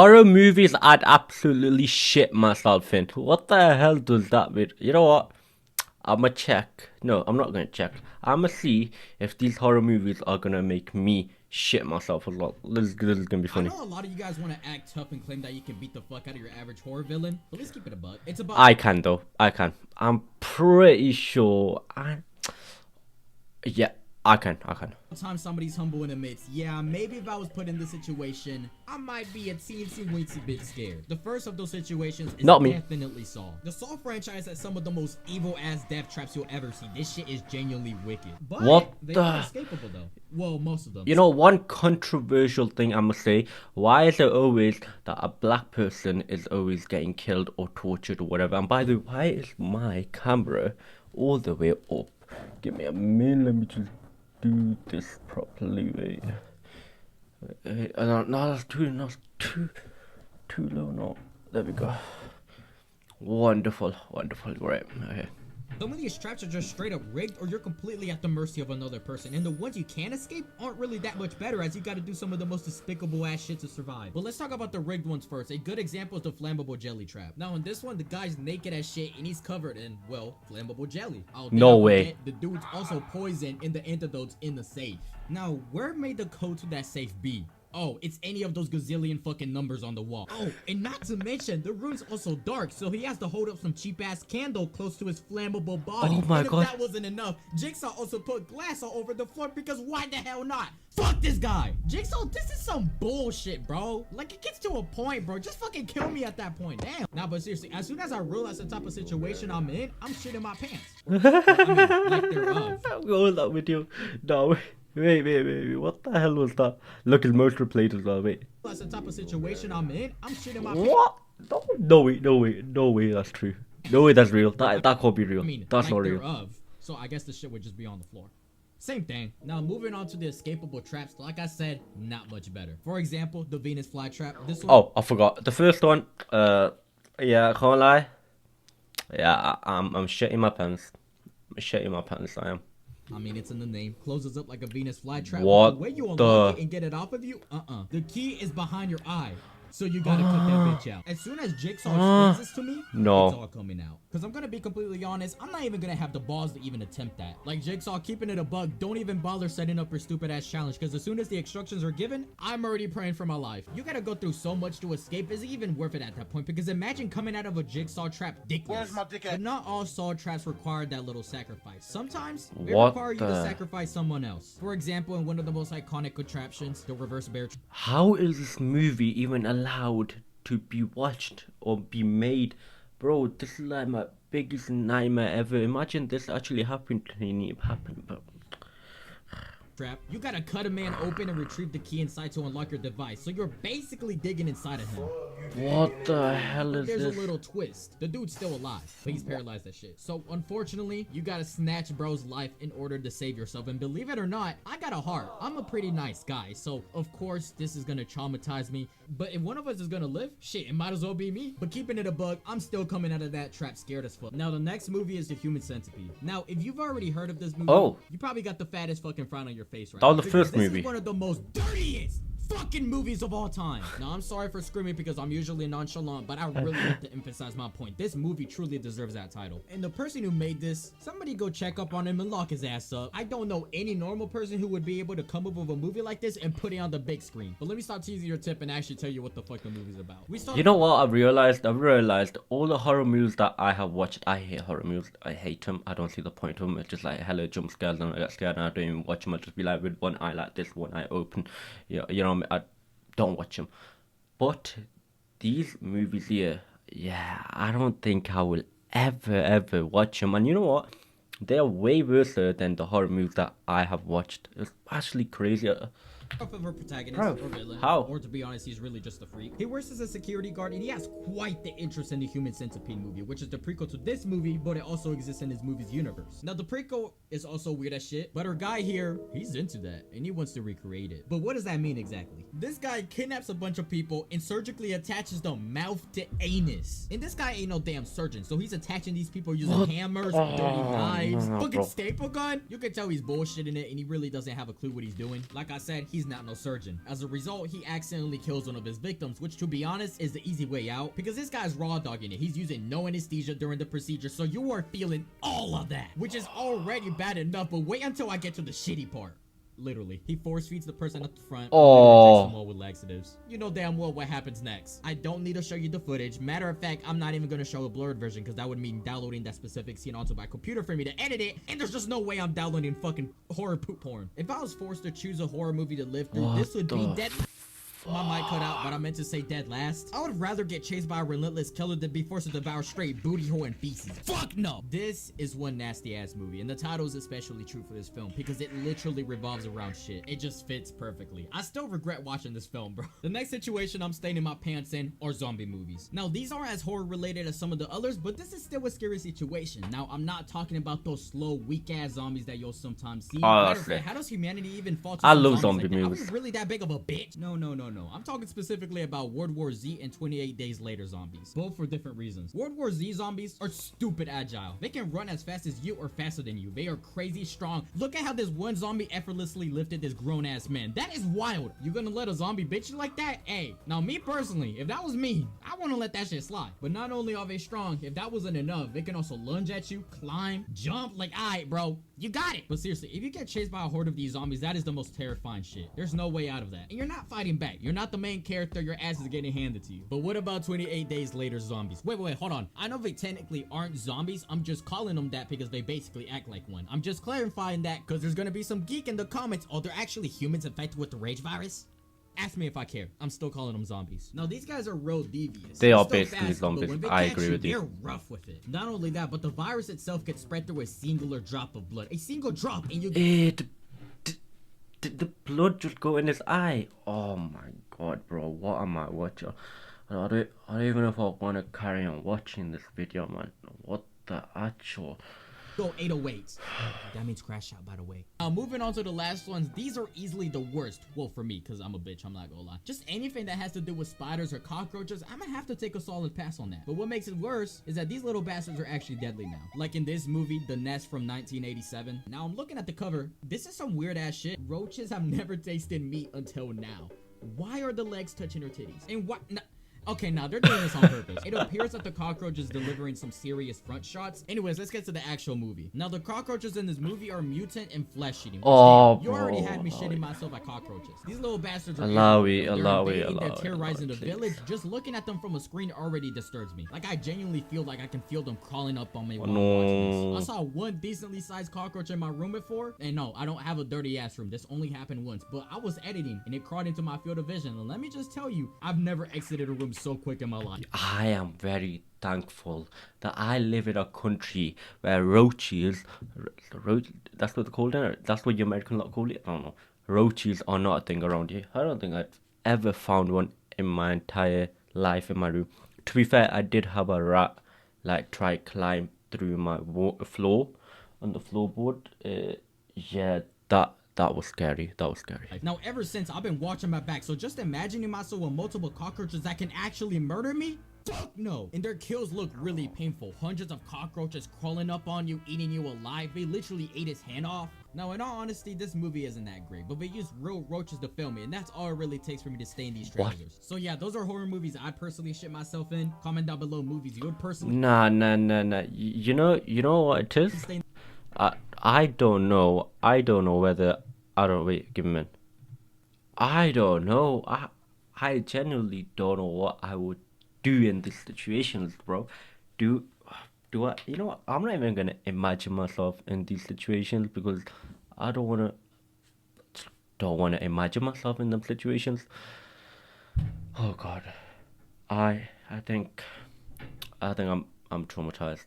Horror movies, I'd absolutely shit myself in. What the hell does that mean? You know what? I'ma check. No, I'm not gonna check. I'ma see if these horror movies are gonna make me shit myself as well. This is gonna be I funny. know a lot of you guys want to act tough and claim that you can beat the fuck out of your average horror villain, but let's keep it a buck. It's about I can though. I can. I'm pretty sure. Yeah, I can. Sometimes somebody's humble and admits, yeah, maybe if I was put in this situation, I might be a teensy weensy bit scared. The first of those situations is Not me. definitely Saw. The Saw franchise has some of the most evil ass death traps you'll ever see. This shit is genuinely wicked. But What they the- are escapable though. Well, most of them. You know, one controversial thing I must say, why is it always that a black person is always getting killed or tortured or whatever? And by the way, why is my camera all the way up? Give me a minute, let me just do this properly, wait. No, that's too low, no. There we go. Wonderful, great, okay. Some of these traps are just straight up rigged, or you're completely at the mercy of another person, and the ones you can escape aren't really that much better, as you gotta do some of the most despicable ass shit to survive. But let's talk about the rigged ones first. A good example is the flammable jelly trap. Now in this one, the guy's naked as shit and he's covered in, well, flammable jelly. No way. The dude's also poisoned in the antidotes in the safe. Now, where may the code to that safe be? Oh, it's any of those gazillion fucking numbers on the wall. Oh, and not to mention, the room's also dark, so he has to hold up some cheap-ass candle close to his flammable body. Oh my and if God. that wasn't enough, Jigsaw also put glass all over the floor because why the hell not? Fuck this guy! Jigsaw, this is some bullshit, bro. Like, it gets to a point, bro. Just fucking kill me at that point, damn. Nah, but seriously, as soon as I realize the type of situation I'm in, I'm shitting my pants. Like they're of. I'm going that video. No, wait, what the hell was that? Look, it's most replayed as well, wait. That's the type of situation I'm in, I'm shitting my pants. What? No way, that's true. No way, that's real. That can't be real. I mean, That's like not real. thereof, so I guess the shit would just be on the floor. Same thing. Now moving on to the escapable traps, like I said, not much better. For example, the Venus flytrap. This one. Oh, I forgot. The first one, yeah, I can't lie. Yeah, I'm shitting my pants. I am. I mean, it's in the name. Closes up like a Venus flytrap. What The way you the- unlock it and get it off of you, The key is behind your eye. So you gotta cut that bitch out. As soon as Jigsaw explains this to me, No. it's all coming out. Cause I'm gonna be completely honest, I'm not even gonna have the balls to even attempt that. Like Jigsaw, keeping it a bug, don't even bother setting up your stupid ass challenge. Cause as soon as the instructions are given, I'm already praying for my life. You gotta go through so much to escape. Is it even worth it at that point? Because imagine coming out of a Jigsaw trap dickless. Where's my dick at? But not all Saw traps require that little sacrifice. Sometimes they What require you to the- sacrifice someone else. For example, in one of the most iconic contraptions, the reverse bear trap. How is this movie even allowed to be watched or be made? Bro, this is like my biggest nightmare ever. Imagine this actually happened to me. It happened, but You gotta cut a man open and retrieve the key inside to unlock your device. So you're basically digging inside of him. what the hell is There's this? a little twist. The dude's still alive, but he's paralyzed as shit. So unfortunately, you gotta snatch bro's life in order to save yourself. And believe it or not, I got a heart. I'm a pretty nice guy. So of course, this is gonna traumatize me. But if one of us is gonna live, shit, it might as well be me. But keeping it a bug, I'm still coming out of that trap scared as fuck. Now the next movie is The Human Centipede. Now, if you've already heard of this movie, Oh. you probably got the fattest fucking frown on your face right That was now, the because first this movie. is one of the most dirtiest fucking movies of all time. Now, I'm sorry for screaming because I'm usually nonchalant, but I really have to emphasize my point. This movie truly deserves that title. And the person who made this, somebody go check up on him and lock his ass up. I don't know any normal person who would be able to come up with a movie like this and put it on the big screen. But let me stop teasing your tip and actually tell you what the fuck the movie's about. We start. You know what? I've realized all the horror movies that I have watched. I hate horror movies. I hate them. I don't see the point of them. It's just like hella jump scares, and I get scared and I don't even watch them. I just be like with one eye like this, one eye open. You know, I don't watch them. But these movies here, yeah, I don't think I will ever watch them. And you know what? They're way worse than the horror movies that I have watched. It's actually crazy. Off of our protagonist Bro, or villain. how? Or to be honest, he's really just a freak. He works as a security guard and he has quite the interest in the Human Centipede movie, which is the prequel to this movie, but it also exists in his movie's universe. Now, the prequel is also weird as shit, but our guy here, he's into that and he wants to recreate it. But what does that mean exactly? This guy kidnaps a bunch of people and surgically attaches the mouth to anus. And this guy ain't no damn surgeon, so he's attaching these people using hammers, dirty knives, no, fucking bro. staple gun. You can tell he's bullshitting it and he really doesn't have a clue what he's doing. Like I said, he's he's not no surgeon. As a result, he accidentally kills one of his victims, which to be honest is the easy way out because this guy's raw dogging it. He's using no anesthesia during the procedure, so you are feeling all of that, which is already bad enough, but wait until I get to the shitty part. Literally, he force feeds the person at the front. Oh. Them all with laxatives. You know damn well what happens next. I don't need to show you the footage. Matter of fact, I'm not even gonna show a blurred version because that would mean downloading that specific scene onto my computer for me to edit it, and there's just no way I'm downloading fucking horror poop porn. If I was forced to choose a horror movie to live through, this would be Dead. My mic cut out, but I meant to say dead last. I would rather get chased by a relentless killer than be forced to devour straight booty hole and feces. Fuck no! This is one nasty ass movie, and the title is especially true for this film because it literally revolves around shit. It just fits perfectly. I still regret watching this film, bro. The next situation I'm staining my pants in are zombie movies. Now, these aren't as horror related as some of the others, but this is still a scary situation. Now, I'm not talking about those slow, weak ass zombies that you'll sometimes see. Matter of fact, how does humanity even fall to I some love zombies zombie like that? movies. I was really that big of a bitch? No. I'm talking specifically about World War Z and 28 Days Later zombies. Both for different reasons. World War Z zombies are stupid agile. They can run as fast as you or faster than you. They are crazy strong. Look at how this one zombie effortlessly lifted this grown-ass man. That is wild. You gonna let a zombie bitch you like that? Hey, now me personally, if that was me, I wanna let that shit slide. But not only are they strong, if that wasn't enough, they can also lunge at you, climb, jump. Like, alright, bro, you got it. But seriously, if you get chased by a horde of these zombies, that is the most terrifying shit. There's no way out of that. And you're not fighting back. You're not the main character, your ass is getting handed to you. But what about 28 Days Later zombies? Wait, hold on. I know they technically aren't zombies. I'm just calling them that because they basically act like one. I'm just clarifying that because there's gonna be some geek in the comments. Oh, they're actually humans infected with the rage virus? Ask me if I care. I'm still calling them zombies. Now, these guys are real devious. They They're are still basically fast, zombies. but when they I catch agree with you. They're rough with it. Not only that, but the virus itself gets spread through a singular drop of blood. A single drop, and you Did the blood just go in his eye? Oh my god, bro, what am I watching? I don't even know if I want to carry on watching this video, man. What the actual... go 808s. That means crash out, by the way. Now, moving on to the last ones. These are easily the worst. Well, for me, because I'm a bitch. I'm not gonna lie. Just anything that has to do with spiders or cockroaches, I'm gonna have to take a solid pass on that. But what makes it worse is that these little bastards are actually deadly now. Like in this movie, The Nest from 1987. Now, I'm looking at the cover. This is some weird ass shit. Roaches have never tasted meat until now. Why are the legs touching her titties? And what? Okay, now they're doing this on purpose. It appears that the cockroach is delivering some serious front shots. Anyways, let's get to the actual movie. Now, the cockroaches in this movie are mutant and flesh-eating. Oh, you already bro, had me shitting myself at cockroaches. These little bastards are They're terrorizing the village. Just looking at them from a screen already disturbs me. Like, I genuinely feel like I can feel them crawling up on me while I'm watching this. I saw one decently sized cockroach in my room before, and no, I don't have a dirty ass room. This only happened once, but I was editing and it crawled into my field of vision. And let me just tell you, I've never exited a room so quick in my life. I am very thankful that I live in a country where roaches, that's what they call it, that's what you American lot call it, I don't know, roaches are not a thing around here. I don't think I've ever found one in my entire life in my room. To be fair, I did have a rat like try climb through my floor on the floorboard. Yeah, that was scary. That was scary. Now, ever since, I've been watching my back, so just imagining myself with multiple cockroaches that can actually murder me? Fuck no. And their kills look really painful. Hundreds of cockroaches crawling up on you, eating you alive. They literally ate his hand off. Now, in all honesty, this movie isn't that great, but they use real roaches to film it, and that's all it really takes for me to stay in these trailers. So yeah, those are horror movies I'd personally shit myself in. Comment down below movies you would personally... Nah. You know what it is? I don't know whether... wait, give me a minute. I don't know. I genuinely don't know what I would do in these situations, bro. Do I? You know what? I'm not even gonna imagine myself in these situations because I don't wanna imagine myself in them situations. Oh God, I think I'm traumatized.